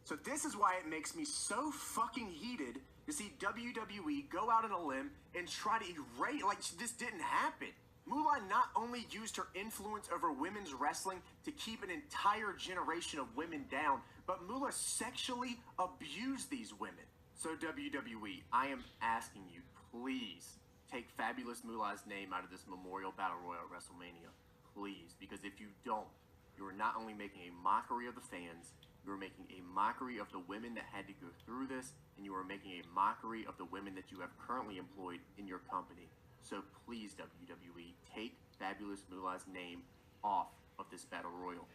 So this is why it makes me so fucking heated to see WWE go out on a limb and try to erase, like this didn't happen. Moolah not only used her influence over women's wrestling to keep an entire generation of women down, but Moolah sexually abused these women. So WWE, I am asking you, please take Fabulous Moolah's name out of this Memorial Battle Royal at WrestleMania. Please, because if you don't, you are not only making a mockery of the fans, you are making a mockery of the women that had to go through this, and you are making a mockery of the women that you have currently employed in your company. So please, WWE, take Fabulous Moolah's name off of this Battle Royal.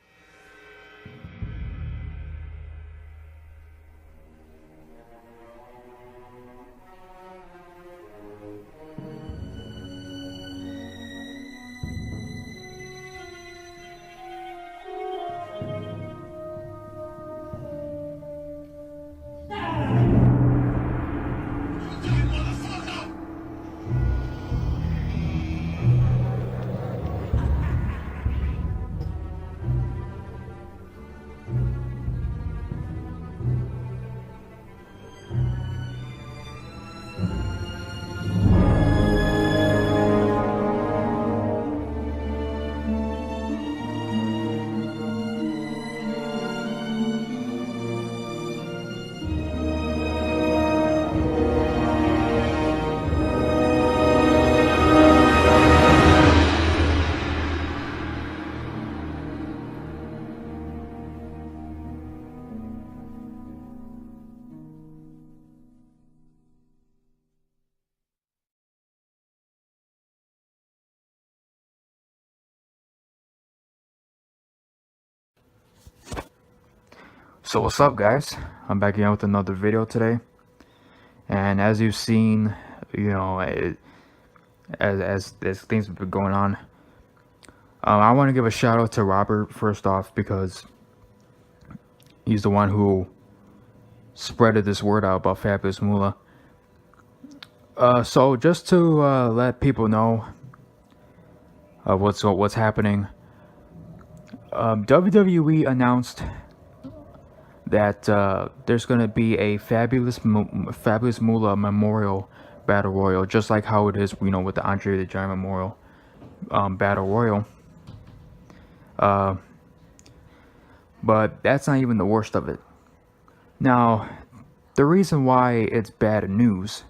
So what's up, guys? I'm back again with another video today, and as you've seen, you know, as things have been going on, I want to give a shout out to Robert first off, because he's the one who spreaded this word out about Fabulous Moolah. So just to let people know what's happening, WWE announced that there's going to be a Fabulous Moolah Memorial Battle Royal, just like how it is, you know, with the Andre the Giant Memorial Battle Royal. But that's not even the worst of it. Now, the reason why it's bad news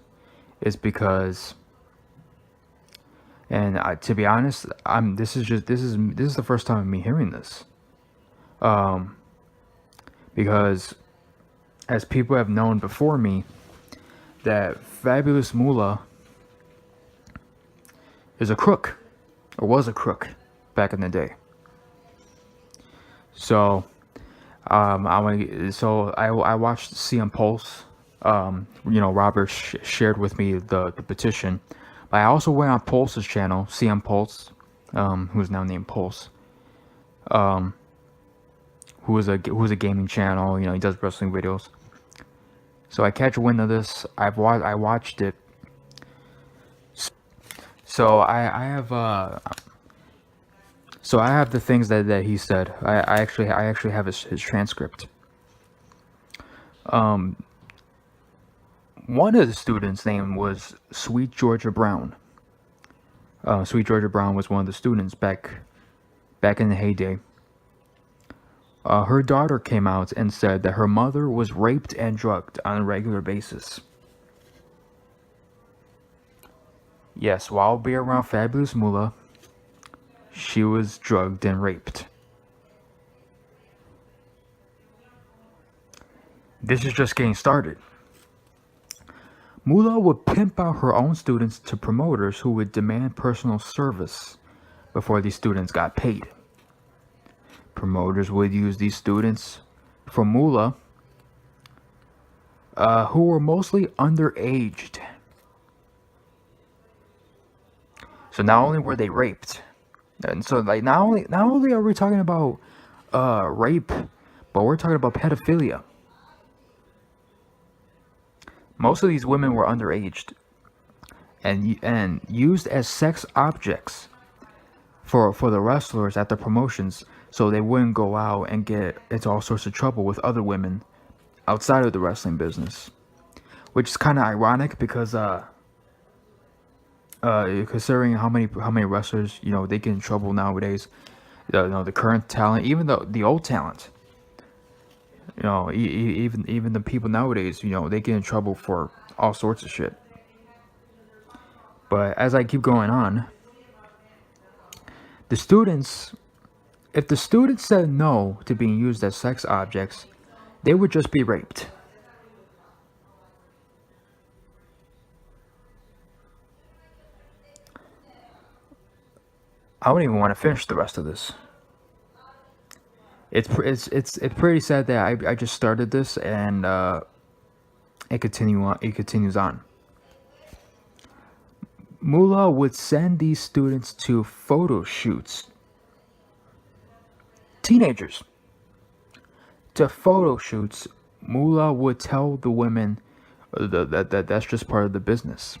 is because, and to be honest, this is the first time of me hearing this. Because, as people have known before me, that Fabulous Moolah is a crook, or was a crook, back in the day. So, I watched CM Pulse. You know, Robert shared with me the petition, but I also went on Pulse's channel, CM Pulse, who's now named Pulse. Who is a gaming channel, you know, he does wrestling videos. So I catch wind of this. I watched it. So I have the things that he said. I actually have his transcript. One of the students' name was Sweet Georgia Brown. Sweet Georgia Brown was one of the students back in the heyday. Her daughter came out and said that her mother was raped and drugged on a regular basis. Yes, while being around Fabulous Moolah, she was drugged and raped. This is just getting started. Moolah would pimp out her own students to promoters who would demand personal service before these students got paid. Promoters would use these students from Moolah, who were mostly underaged. So not only were they raped, and so like not only are we talking about rape, but we're talking about pedophilia. Most of these women were underaged and used as sex objects for the wrestlers at the promotions, so they wouldn't go out and get into all sorts of trouble with other women outside of the wrestling business, which is kind of ironic because considering how many wrestlers they get in trouble nowadays, the current talent, even the old talent, even the people nowadays, they get in trouble for all sorts of shit. But as I keep going on, if the students said no to being used as sex objects, they would just be raped. I don't even want to finish the rest of this. It's pretty sad that I just started this and it continues on. Moolah would send these students to photo shoots. Teenagers. To photo shoots, Moolah would tell the women that that's just part of the business.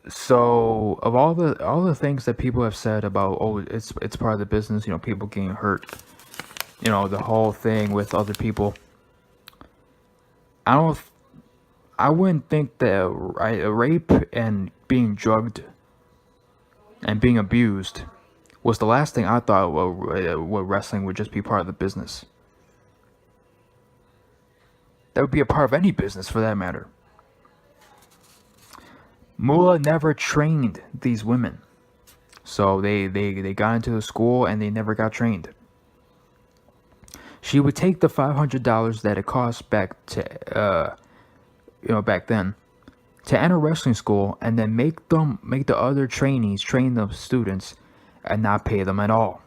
So, of all the things that people have said about, oh, it's part of the business, people getting hurt, the whole thing with other people. I wouldn't think that rape and being drugged and being abused was the last thing I thought what wrestling would just be part of the business. That would be a part of any business for that matter. Moolah never trained these women. So they got into the school and they never got trained. She would take the $500 that it cost back then to enter wrestling school and then make the other trainees train the students and not pay them at all.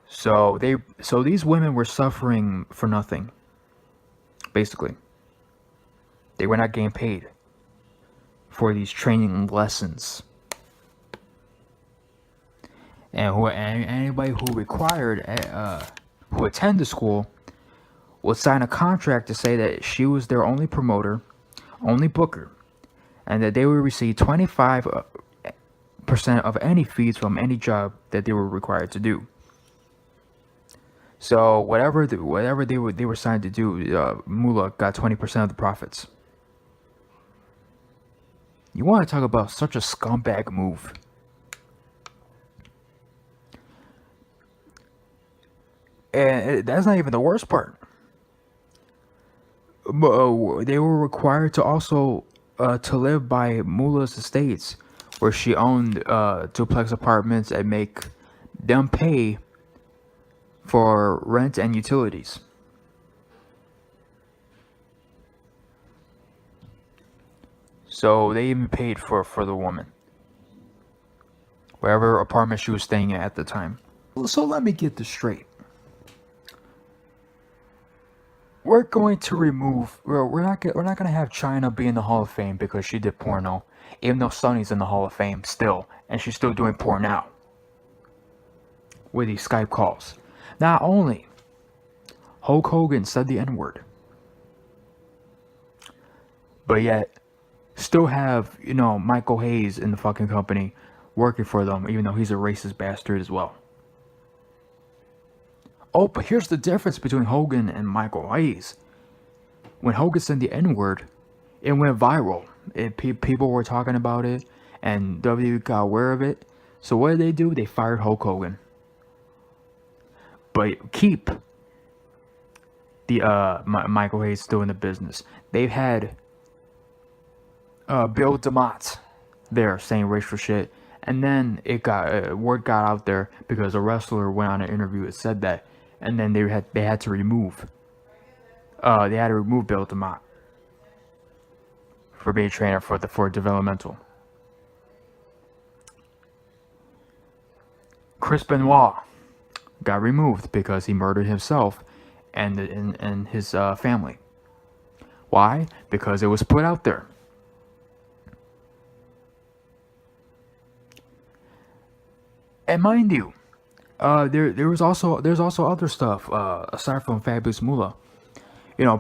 So these women were suffering for nothing, basically. They were not getting paid for these training lessons. And anybody who who attended the school would sign a contract to say that she was their only promoter, only booker, and that they would receive 25% of any fees from any job that they were required to do. So whatever they were signed to do, Moolah got 20% of the profits. You want to talk about such a scumbag move? And that's not even the worst part. They were required to also to live by Moolah's estates, where she owned duplex apartments, and make them pay for rent and utilities. So they even paid for the woman, wherever apartment she was staying at the time. So let me get this straight. We're going to remove. We're not gonna have China be in the Hall of Fame because she did porno, even though Sunny's in the Hall of Fame still, and she's still doing porn now with these Skype calls. Not only Hulk Hogan said the N-word, but yet still have Michael Hayes in the fucking company working for them, even though he's a racist bastard as well. Oh, but here's the difference between Hogan and Michael Hayes. When Hogan said the N-word, it went viral. People were talking about it, and WWE got aware of it. So what did they do? They fired Hulk Hogan. But keep the Michael Hayes still in the business. They've had Bill DeMott there saying racial shit, and then word got out there because a wrestler went on an interview and said that, and then they had to remove Bill DeMott for being a trainer for developmental. Chris Benoit got removed because he murdered himself and his family. Why? Because it was put out there. And mind you, there's also other stuff aside from Fabulous Moolah.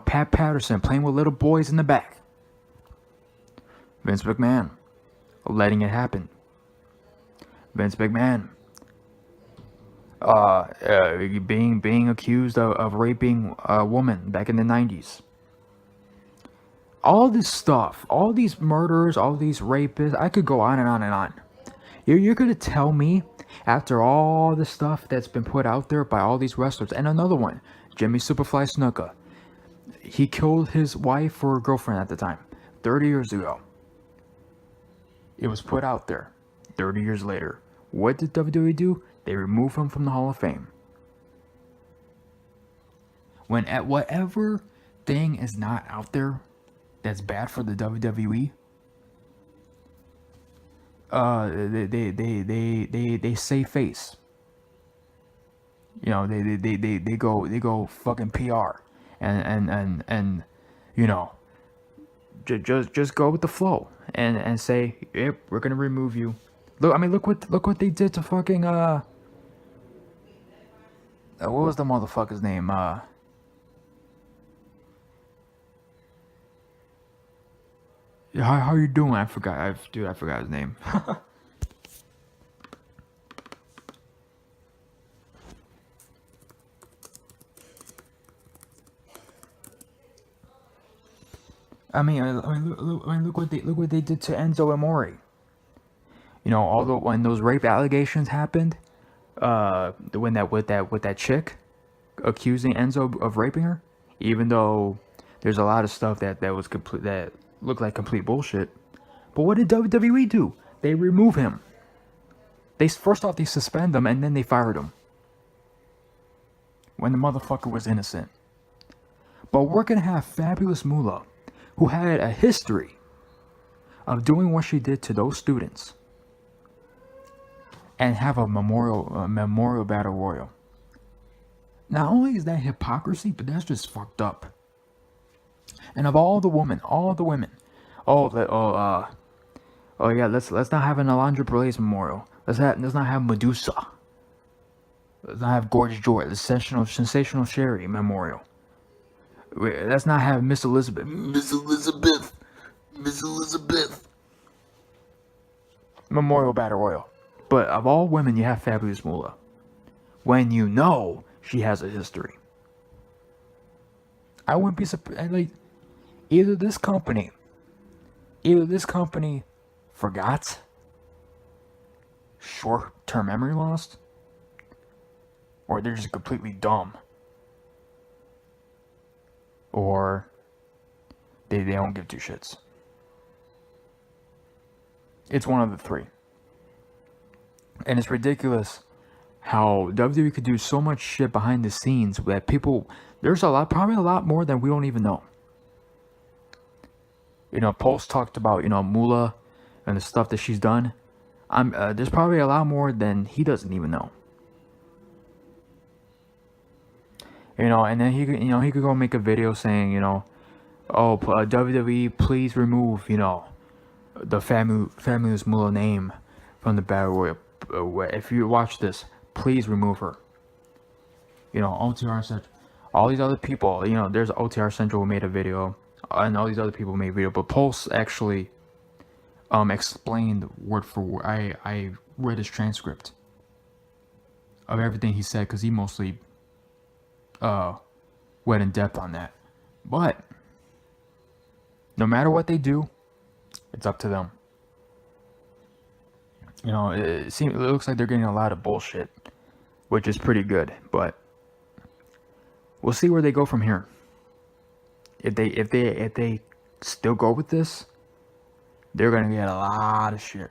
Pat Patterson playing with little boys in the back. Vince McMahon letting it happen. Vince McMahon being accused of raping a woman back in the 90s. All this stuff, all these murders, all these rapists, I could go on and on and on. You're gonna tell me, after all the stuff that's been put out there by all these wrestlers, and another one, Jimmy Superfly Snuka, he killed his wife or girlfriend at the time, 30 years ago. It was put out there, 30 years later. What did WWE do? They removed him from the Hall of Fame. When at whatever thing is not out there that's bad for the WWE, they save face. You know, they go fucking PR, and you know, just go with the flow and say, yep, we're gonna remove you. Look, I mean, look what they did to fucking what was the motherfucker's name? How you doing? I forgot. Dude, I forgot his name. Look what they did to Enzo Amore. You know, although when those rape allegations happened, when with that chick accusing Enzo of raping her, even though there's a lot of stuff that was complete, that looked like complete bullshit. But what did WWE do? They remove him. First off they suspend him, and then they fired him when the motherfucker was innocent. But we're gonna have Fabulous Moolah, who had a history of doing what she did to those students, and have a memorial battle royal. Not only is that hypocrisy, but that's just fucked up. And of all the women, let's not have an Alundra Blaze memorial. Let's not have Medusa. Let's not have Gorgeous Joy, the sensational Sherry memorial. Let's not have Miss Elizabeth. Memorial Battle Royal. But of all women, you have Fabulous Moolah, when you know she has a history. I wouldn't be surprised. Like, either this company forgot, short-term memory lost, or they're just completely dumb, or they don't give two shits. It's one of the three. And it's ridiculous how WWE could do so much shit behind the scenes that there's probably a lot more than we don't even know. You know, Pulse talked about, you know, Moolah and the stuff that she's done. There's probably a lot more than he doesn't even know. You know, and then he could go make a video saying, you know, oh, WWE, please remove, you know, the Fabulous Moolah name from the Battle Royal. If you watch this, please remove her. You know, OTR Central, all these other people, you know, there's OTR Central who made a video, and all these other people made a video, but Pulse actually explained word for word. I read his transcript of everything he said, because he mostly went in depth on that. But no matter what they do, it's up to them. You know, it looks like they're getting a lot of bullshit, which is pretty good, but we'll see where they go from here. If they still go with this, they're gonna get a lot of shit.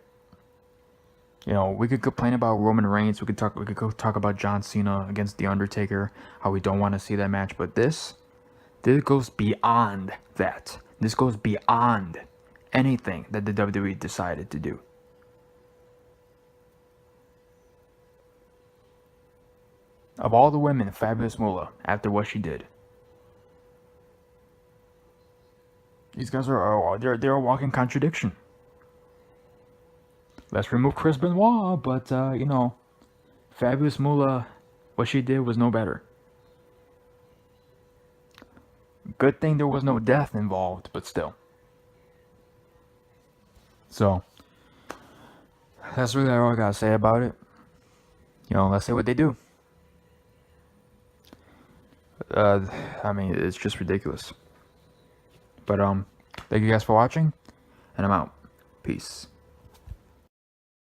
You know, we could complain about Roman Reigns, we could talk about John Cena against The Undertaker, how we don't want to see that match, but this goes beyond that. This goes beyond anything that the WWE decided to do. Of all the women, Fabulous Moolah, after what she did, these guys they're a walking contradiction. Let's remove Chris Benoit, but you know, Fabulous Moolah, what she did was no better. Good thing there was no death involved, but still. So that's really all I gotta say about it. You know, let's see what they do. I mean, it's just ridiculous. But thank you guys for watching, and I'm out. Peace.